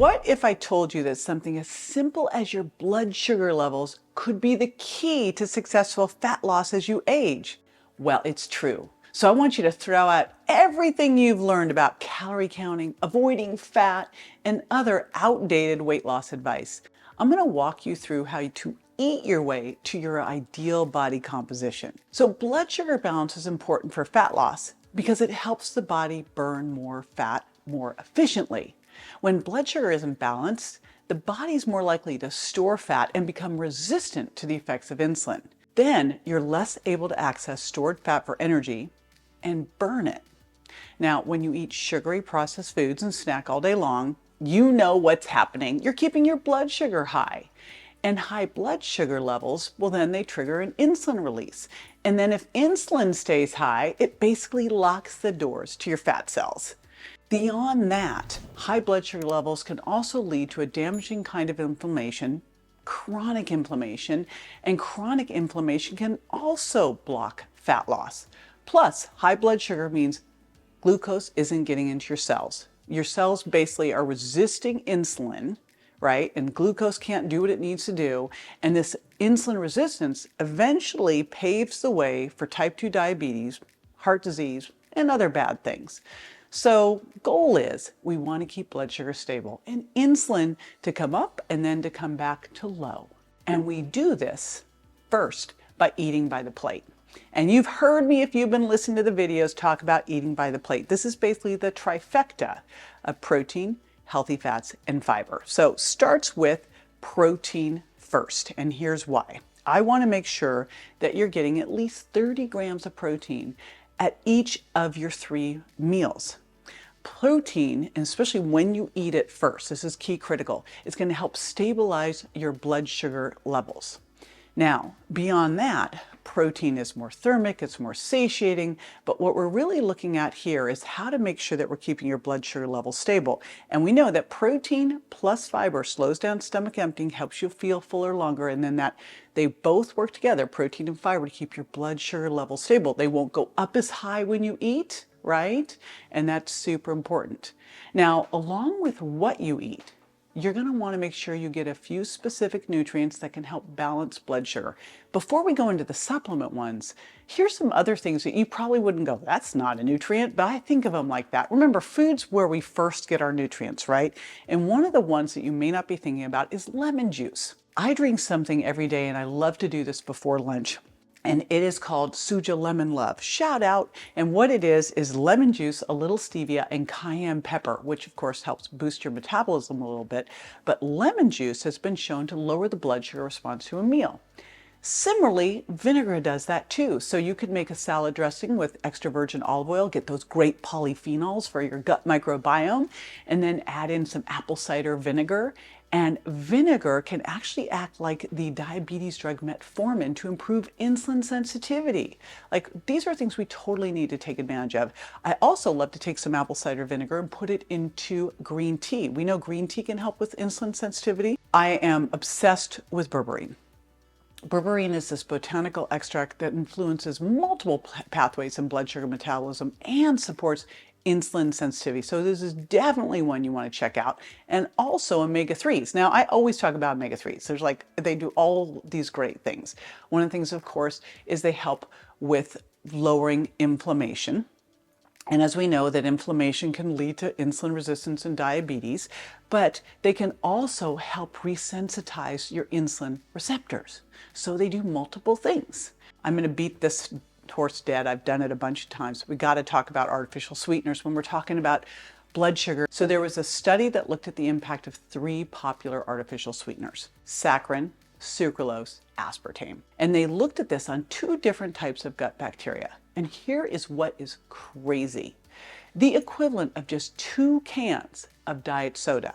What if I told you that something as simple as your blood sugar levels could be the key to successful fat loss as you age? Well, it's true. So I want you to throw out everything you've learned about calorie counting, avoiding fat, and other outdated weight loss advice. I'm going to walk you through how to eat your way to your ideal body composition. So blood sugar balance is important for fat loss because it helps the body burn more fat more efficiently. When blood sugar isn't balanced, the body's more likely to store fat and become resistant to the effects of insulin. Then you're less able to access stored fat for energy and burn it. Now, when you eat sugary processed foods and snack all day long, you know what's happening. You're keeping your blood sugar high. And high blood sugar levels, well, then they trigger an insulin release. And then if insulin stays high, it basically locks the doors to your fat cells. Beyond that, high blood sugar levels can also lead to a damaging kind of inflammation, chronic inflammation, and chronic inflammation can also block fat loss. Plus, high blood sugar means glucose isn't getting into your cells. Your cells basically are resisting insulin, right? And glucose can't do what it needs to do. And this insulin resistance eventually paves the way for type 2 diabetes, heart disease, and other bad things. So goal is we want to keep blood sugar stable and insulin to come up and then to come back to low. And we do this first by eating by the plate. And you've heard me, if you've been listening to the videos, talk about eating by the plate. This is basically the trifecta of protein, healthy fats, and fiber. So starts with protein first, and here's why. I want to make sure that you're getting at least 30 grams of protein at each of your 3 meals. Protein, and especially when you eat it first, this is key critical, it's going to help stabilize your blood sugar levels. Now, beyond that, protein is more thermic, it's more satiating, but what we're really looking at here is how to make sure that we're keeping your blood sugar levels stable. And we know that protein plus fiber slows down stomach emptying, helps you feel fuller longer, and then that they both work together, protein and fiber, to keep your blood sugar levels stable. They won't go up as high when you eat, right? And that's super important. Now, along with what you eat, you're going to want to make sure you get a few specific nutrients that can help balance blood sugar. Before we go into the supplement ones, here's some other things that you probably wouldn't go, that's not a nutrient, but I think of them like that. Remember, food's where we first get our nutrients, right? And one of the ones that you may not be thinking about is lemon juice. I drink something every day, and I love to do this before lunch. And it is called Suja Lemon Love. Shout out. And what it is lemon juice, a little stevia, and cayenne pepper, which of course helps boost your metabolism a little bit. But lemon juice has been shown to lower the blood sugar response to a meal. Similarly, vinegar does that too. So you could make a salad dressing with extra virgin olive oil, get those great polyphenols for your gut microbiome, and then add in some apple cider vinegar. And vinegar can actually act like the diabetes drug metformin to improve insulin sensitivity. Like, these are things we totally need to take advantage of. I also love to take some apple cider vinegar and put it into green tea. We know green tea can help with insulin sensitivity. I am obsessed with berberine. Berberine is this botanical extract that influences multiple pathways in blood sugar metabolism and supports insulin sensitivity. So this is definitely one you want to check out. And also omega-3s. Now, I always talk about omega-3s. They do all these great things. One of the things, of course, is they help with lowering inflammation. And as we know, that inflammation can lead to insulin resistance and diabetes, but they can also help resensitize your insulin receptors. So they do multiple things. I'm going to beat this horse dead. I've done it a bunch of times. We got to talk about artificial sweeteners when we're talking about blood sugar. So there was a study that looked at the impact of 3 popular artificial sweeteners: saccharin, sucralose, aspartame. And they looked at this on 2 different types of gut bacteria. And here is what is crazy. The equivalent of just 2 cans of diet soda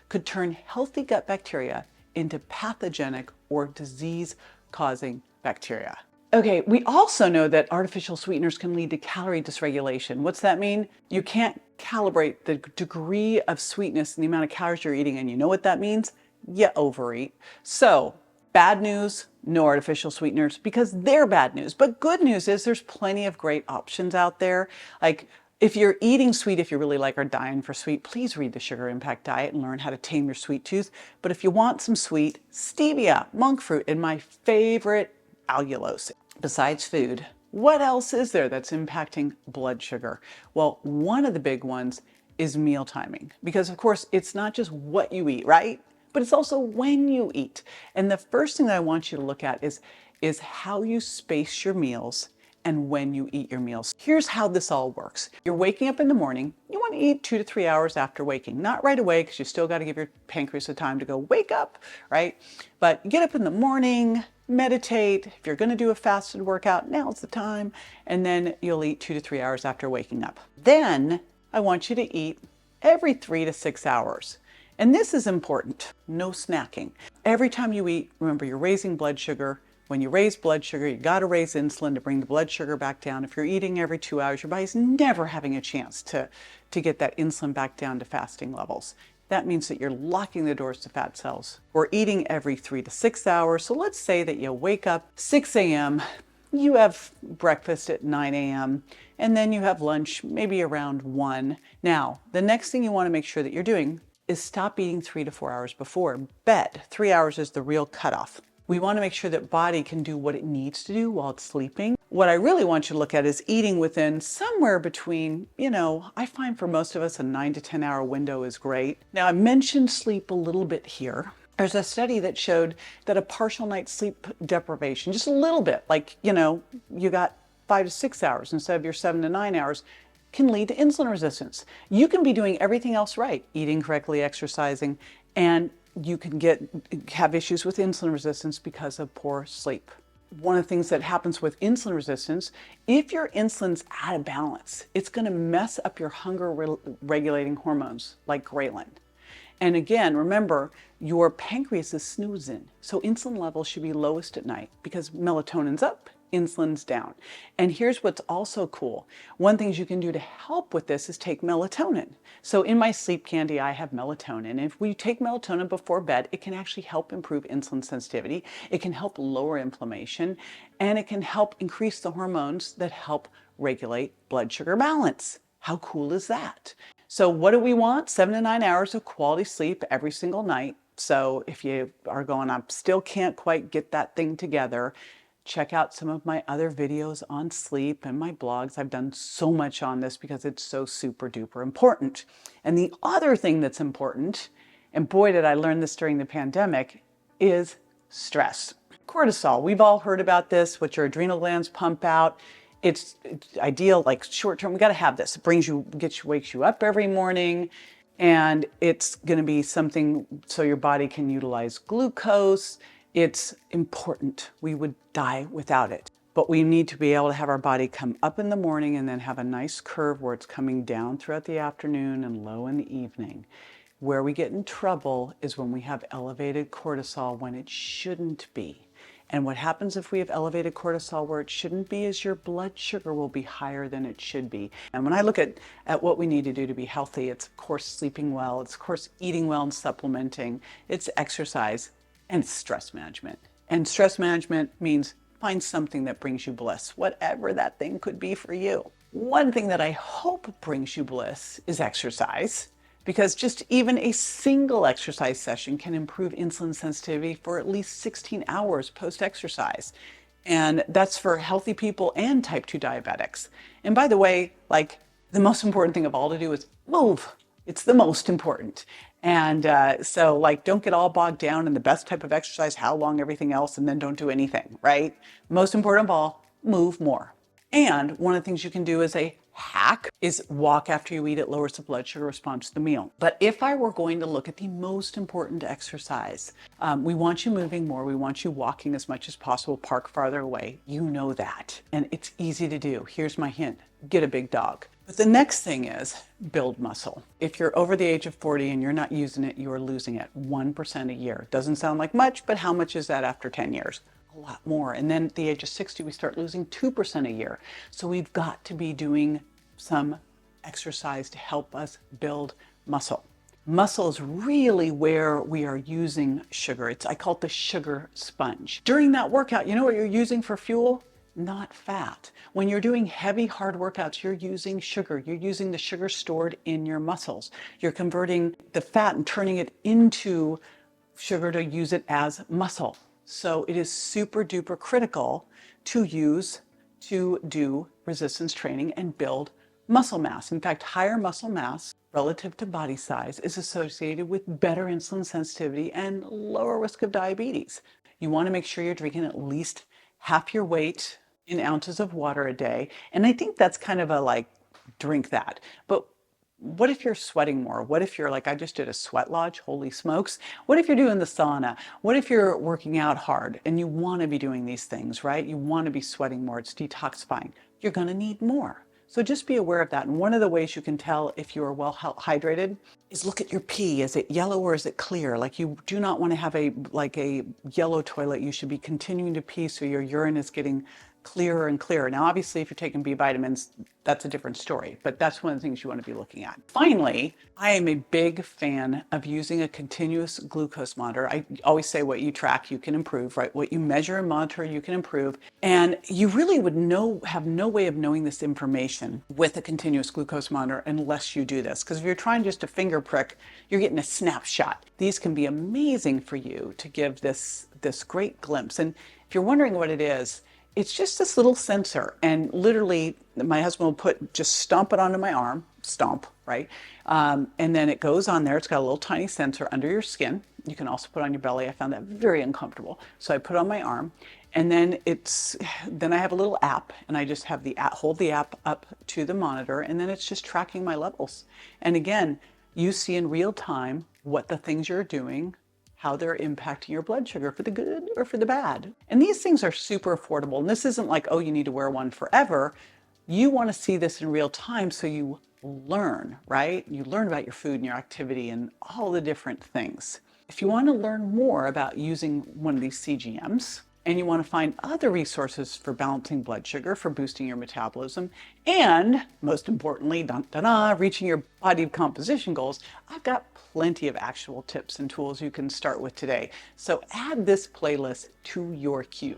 could turn healthy gut bacteria into pathogenic or disease-causing bacteria. Okay, we also know that artificial sweeteners can lead to calorie dysregulation. What's that mean? You can't calibrate the degree of sweetness and the amount of calories you're eating, and you know what that means? You overeat. So, bad news, no artificial sweeteners, because they're bad news. But good news is there's plenty of great options out there. Like If you're eating sweet, if you really like or dying for sweet, please read the Sugar Impact Diet and learn how to tame your sweet tooth. But if you want some sweet, stevia, monk fruit, and my favorite, allulose. Besides food, what else is there that's impacting blood sugar? Well, one of the big ones is meal timing, because of course it's not just what you eat, right? But it's also when you eat. And the first thing that I want you to look at is how you space your meals and when you eat your meals. Here's how this all works. You're waking up in the morning. You want to eat 2 to 3 hours after waking. Not right away, because you still got to give your pancreas the time to go wake up, right? But get up in the morning, meditate. If you're going to do a fasted workout, now's the time. And then you'll eat 2 to 3 hours after waking up. Then I want you to eat every 3 to 6 hours. And this is important. No snacking. Every time you eat, remember, you're raising blood sugar. When you raise blood sugar, you got to raise insulin to bring the blood sugar back down. If you're eating every 2 hours, your body's never having a chance to get that insulin back down to fasting levels. That means that you're locking the doors to fat cells. We're eating every 3 to 6 hours. So let's say that you wake up 6 a.m., you have breakfast at 9 a.m., and then you have lunch maybe around 1. Now, the next thing you want to make sure that you're doing is stop eating 3 to 4 hours before bed. 3 hours is the real cutoff. We want to make sure that body can do what it needs to do while it's sleeping. What I really want you to look at is eating within somewhere between, I find for most of us a 9 to 10 hour window is great. Now, I mentioned sleep a little bit here. There's a study that showed that a partial night's sleep deprivation, just a little bit, like, you got 5 to 6 hours instead of your 7 to 9 hours, can lead to insulin resistance. You can be doing everything else right, eating correctly, exercising, and you can have issues with insulin resistance because of poor sleep. One of the things that happens with insulin resistance, if your insulin's out of balance, it's going to mess up your hunger regulating hormones like ghrelin. And again, remember, your pancreas is snoozing. So insulin levels should be lowest at night because melatonin's up, insulin's down. And here's what's also cool. One thing you can do to help with this is take melatonin. So in my sleep candy, I have melatonin. If we take melatonin before bed, it can actually help improve insulin sensitivity. It can help lower inflammation, and it can help increase the hormones that help regulate blood sugar balance. How cool is that? So what do we want? 7 to 9 hours of quality sleep every single night. So if you are going, I still can't quite get that thing together, check out some of my other videos on sleep and my blogs. I've done so much on this because it's so super duper important. And the other thing that's important, and boy did I learn this during the pandemic, is stress. Cortisol, we've all heard about this, what your adrenal glands pump out. It's ideal, like short term, we got to have this. It wakes you up every morning, and it's going to be something so your body can utilize glucose. It's important. We would die without it. But we need to be able to have our body come up in the morning and then have a nice curve where it's coming down throughout the afternoon and low in the evening. Where we get in trouble is when we have elevated cortisol when it shouldn't be. And what happens if we have elevated cortisol where it shouldn't be is your blood sugar will be higher than it should be. And when I look at what we need to do to be healthy, it's of course sleeping well, it's of course eating well and supplementing, it's exercise, and stress management. And stress management means find something that brings you bliss, whatever that thing could be for you. One thing that I hope brings you bliss is exercise, because just even a single exercise session can improve insulin sensitivity for at least 16 hours post-exercise. And that's for healthy people and type 2 diabetics. And by the way, like, the most important thing of all to do is move. It's the most important. And so like, don't get all bogged down in the best type of exercise, how long, everything else, and then don't do anything, right? Most important of all, move more. And one of the things you can do as a hack is walk after you eat. It lowers the blood sugar response to the meal. But if I were going to look at the most important exercise, we want you moving more. We want you walking as much as possible, park farther away. You know that. And it's easy to do. Here's my hint. Get a big dog. But the next thing is build muscle. If you're over the age of 40 and you're not using it, you are losing it 1% a year. Doesn't sound like much, but how much is that after 10 years? A lot more. And then at the age of 60, we start losing 2% a year. So we've got to be doing some exercise to help us build muscle. Muscle is really where we are using sugar. I call it the sugar sponge. During that workout, you know what you're using for fuel? not fat. When you're doing heavy, hard workouts, you're using sugar. You're using the sugar stored in your muscles. You're converting the fat and turning it into sugar to use it as muscle. So it is super duper critical to use to do resistance training and build muscle mass. In fact, higher muscle mass relative to body size is associated with better insulin sensitivity and lower risk of diabetes. You want to make sure you're drinking at least half your weight in ounces of water a day. And I think that's kind of a like, drink that. But what if you're sweating more? What if you're like, I just did a sweat lodge, holy smokes. What if you're doing the sauna? What if you're working out hard and you want to be doing these things, right? You want to be sweating more, it's detoxifying. You're going to need more. So just be aware of that. And one of the ways you can tell if you are well hydrated is look at your pee. Is it yellow or is it clear? Like you do not want to have a yellow toilet. You should be continuing to pee so your urine is getting clearer and clearer. Now, obviously, if you're taking B vitamins, that's a different story, but that's one of the things you want to be looking at. Finally, I am a big fan of using a continuous glucose monitor. I always say what you track, you can improve, right? What you measure and monitor, you can improve. And you really would have no way of knowing this information with a continuous glucose monitor unless you do this. Because if you're trying just a finger prick, you're getting a snapshot. These can be amazing for you to give this great glimpse. And if you're wondering what it is, it's just this little sensor, and literally my husband will just stomp it onto my arm, stomp, right? And then it goes on there. It's got a little tiny sensor under your skin. You can also put on your belly. I found that very uncomfortable. So I put it on my arm, and then I have a little app, and I just have hold the app up to the monitor, and then it's just tracking my levels. And again, you see in real time what the things you're doing, how they're impacting your blood sugar for the good or for the bad. And these things are super affordable. And this isn't like, oh, you need to wear one forever. You want to see this in real time so you learn, right? You learn about your food and your activity and all the different things. If you want to learn more about using one of these CGMs, and you want to find other resources for balancing blood sugar, for boosting your metabolism, and most importantly, reaching your body composition goals, I've got plenty of actual tips and tools you can start with today. So add this playlist to your queue.